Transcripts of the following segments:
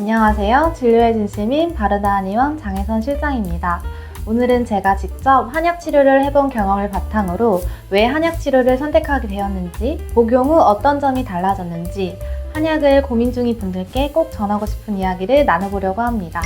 안녕하세요. 진료의 진심인 바르다 한의원 장혜선 실장입니다. 오늘은 제가 직접 한약 치료를 해본 경험을 바탕으로 왜 한약 치료를 선택하게 되었는지, 복용 후 어떤 점이 달라졌는지, 한약을 고민 중인 분들께 꼭 전하고 싶은 이야기를 나눠보려고 합니다.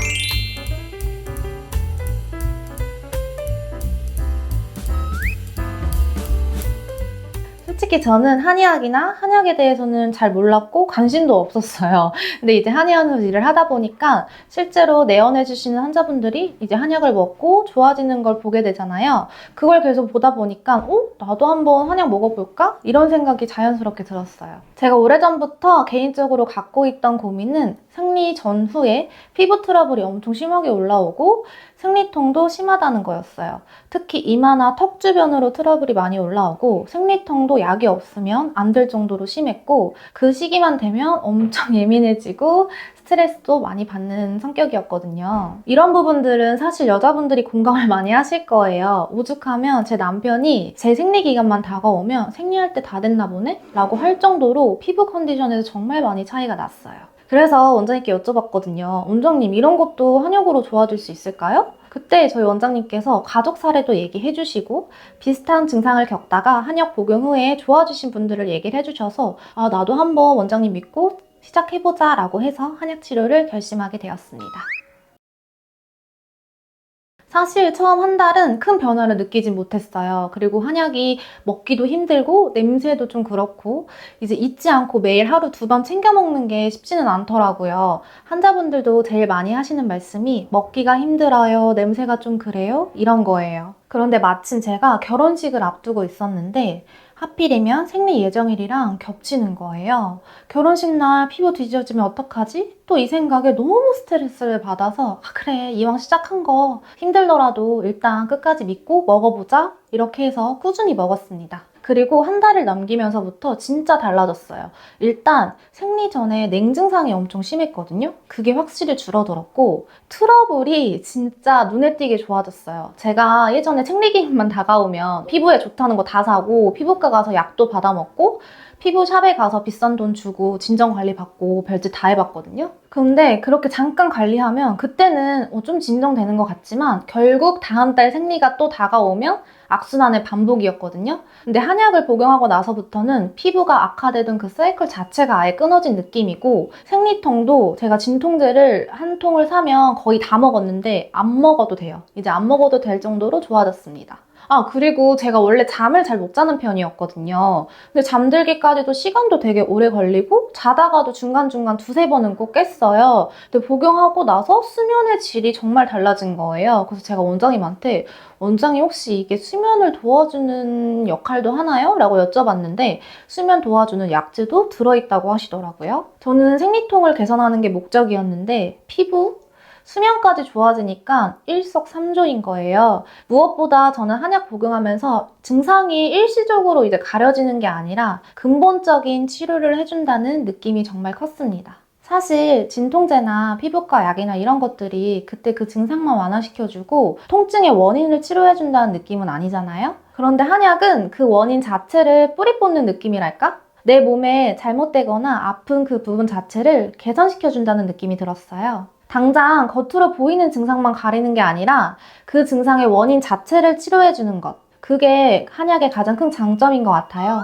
솔직히 저는 한의학이나 한약에 대해서는 잘 몰랐고 관심도 없었어요. 근데 이제 한의원에서 일을 하다 보니까 실제로 내원해주시는 환자분들이 이제 한약을 먹고 좋아지는 걸 보게 되잖아요. 그걸 계속 보다 보니까 나도 한번 한약 먹어볼까? 이런 생각이 자연스럽게 들었어요. 제가 오래전부터 개인적으로 갖고 있던 고민은 생리 전후에 피부 트러블이 엄청 심하게 올라오고 생리통도 심하다는 거였어요. 특히 이마나 턱 주변으로 트러블이 많이 올라오고 생리통도 약이 없으면 안 될 정도로 심했고 그 시기만 되면 엄청 예민해지고 스트레스도 많이 받는 성격이었거든요. 이런 부분들은 사실 여자분들이 공감을 많이 하실 거예요. 오죽하면 제 남편이 제 생리기간만 다가오면 생리할 때 다 됐나 보네? 라고 할 정도로 피부 컨디션에서 정말 많이 차이가 났어요. 그래서 원장님께 여쭤봤거든요. 원장님, 이런 것도 한약으로 좋아질 수 있을까요? 그때 저희 원장님께서 가족 사례도 얘기해 주시고 비슷한 증상을 겪다가 한약 복용 후에 좋아지신 분들을 얘기를 해주셔서 나도 한번 원장님 믿고 시작해보자 라고 해서 한약 치료를 결심하게 되었습니다. 사실 처음 한 달은 큰 변화를 느끼진 못했어요. 그리고 한약이 먹기도 힘들고 냄새도 좀 그렇고 이제 잊지 않고 매일 하루 2번 챙겨 먹는 게 쉽지는 않더라고요. 환자분들도 제일 많이 하시는 말씀이 먹기가 힘들어요, 냄새가 좀 그래요? 이런 거예요. 그런데 마침 제가 결혼식을 앞두고 있었는데 하필이면 생리 예정일이랑 겹치는 거예요. 결혼식 날 피부 뒤집어지면 어떡하지? 또 이 생각에 너무 스트레스를 받아서 그래, 이왕 시작한 거 힘들더라도 일단 끝까지 믿고 먹어보자 이렇게 해서 꾸준히 먹었습니다. 그리고 한 달을 넘기면서부터 진짜 달라졌어요. 일단 생리 전에 냉증상이 엄청 심했거든요. 그게 확실히 줄어들었고 트러블이 진짜 눈에 띄게 좋아졌어요. 제가 예전에 생리기만 다가오면 피부에 좋다는 거 다 사고 피부과 가서 약도 받아 먹고 피부샵에 가서 비싼 돈 주고 진정 관리 받고 별짓 다 해봤거든요. 근데 그렇게 잠깐 관리하면 그때는 좀 진정되는 것 같지만 결국 다음 달 생리가 또 다가오면 악순환의 반복이었거든요. 근데 한약을 복용하고 나서부터는 피부가 악화되던 그 사이클 자체가 아예 끊어진 느낌이고 생리통도 제가 진통제를 한 통을 사면 거의 다 먹었는데 안 먹어도 돼요. 이제 안 먹어도 될 정도로 좋아졌습니다. 그리고 제가 원래 잠을 잘 못 자는 편이었거든요. 근데 잠들기까지도 시간도 되게 오래 걸리고 자다가도 중간중간 2-3번은 꼭 깼어요. 근데 복용하고 나서 수면의 질이 정말 달라진 거예요. 그래서 제가 원장님한테 원장님 혹시 이게 수면을 도와주는 역할도 하나요? 라고 여쭤봤는데 수면 도와주는 약재도 들어있다고 하시더라고요. 저는 생리통을 개선하는 게 목적이었는데 피부, 수면까지 좋아지니까 일석삼조인 거예요. 무엇보다 저는 한약 복용하면서 증상이 일시적으로 이제 가려지는 게 아니라 근본적인 치료를 해준다는 느낌이 정말 컸습니다. 사실 진통제나 피부과 약이나 이런 것들이 그때 그 증상만 완화시켜주고 통증의 원인을 치료해준다는 느낌은 아니잖아요? 그런데 한약은 그 원인 자체를 뿌리 뽑는 느낌이랄까? 내 몸에 잘못되거나 아픈 그 부분 자체를 개선시켜준다는 느낌이 들었어요. 당장 겉으로 보이는 증상만 가리는 게 아니라 그 증상의 원인 자체를 치료해주는 것. 그게 한약의 가장 큰 장점인 것 같아요.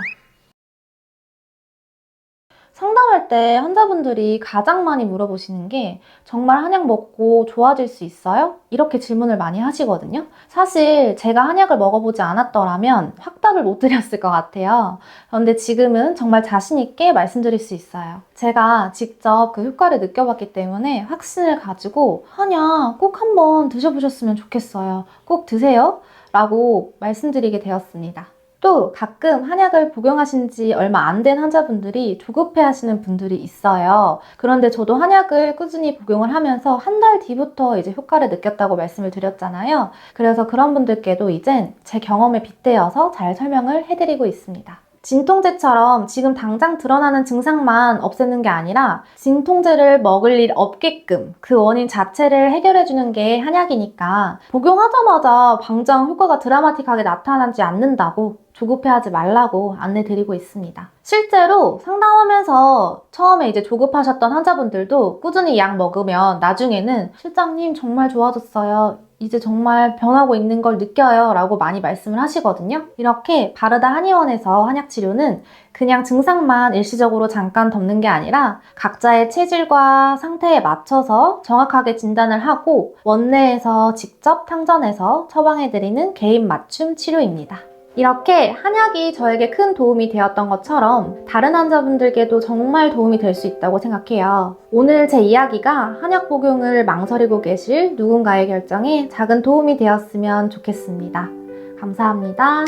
상담할 때 환자분들이 가장 많이 물어보시는 게 정말 한약 먹고 좋아질 수 있어요? 이렇게 질문을 많이 하시거든요. 사실 제가 한약을 먹어보지 않았더라면 확답을 못 드렸을 것 같아요. 그런데 지금은 정말 자신 있게 말씀드릴 수 있어요. 제가 직접 그 효과를 느껴봤기 때문에 확신을 가지고 한약 꼭 한번 드셔보셨으면 좋겠어요. 꼭 드세요. 라고 말씀드리게 되었습니다. 또 가끔 한약을 복용하신 지 얼마 안 된 환자분들이 조급해 하시는 분들이 있어요. 그런데 저도 한약을 꾸준히 복용을 하면서 한 달 뒤부터 이제 효과를 느꼈다고 말씀을 드렸잖아요. 그래서 그런 분들께도 이젠 제 경험에 빗대어서 잘 설명을 해드리고 있습니다. 진통제처럼 지금 당장 드러나는 증상만 없애는 게 아니라 진통제를 먹을 일 없게끔 그 원인 자체를 해결해주는 게 한약이니까 복용하자마자 당장 효과가 드라마틱하게 나타나지 않는다고 조급해하지 말라고 안내드리고 있습니다. 실제로 상담하면서 처음에 이제 조급하셨던 환자분들도 꾸준히 약 먹으면 나중에는 실장님 정말 좋아졌어요. 이제 정말 변하고 있는 걸 느껴요 라고 많이 말씀을 하시거든요. 이렇게 바르다 한의원에서 한약치료는 그냥 증상만 일시적으로 잠깐 덮는 게 아니라 각자의 체질과 상태에 맞춰서 정확하게 진단을 하고 원내에서 직접 탕전해서 처방해드리는 개인 맞춤 치료입니다. 이렇게 한약이 저에게 큰 도움이 되었던 것처럼 다른 환자분들께도 정말 도움이 될 수 있다고 생각해요. 오늘 제 이야기가 한약 복용을 망설이고 계실 누군가의 결정에 작은 도움이 되었으면 좋겠습니다. 감사합니다.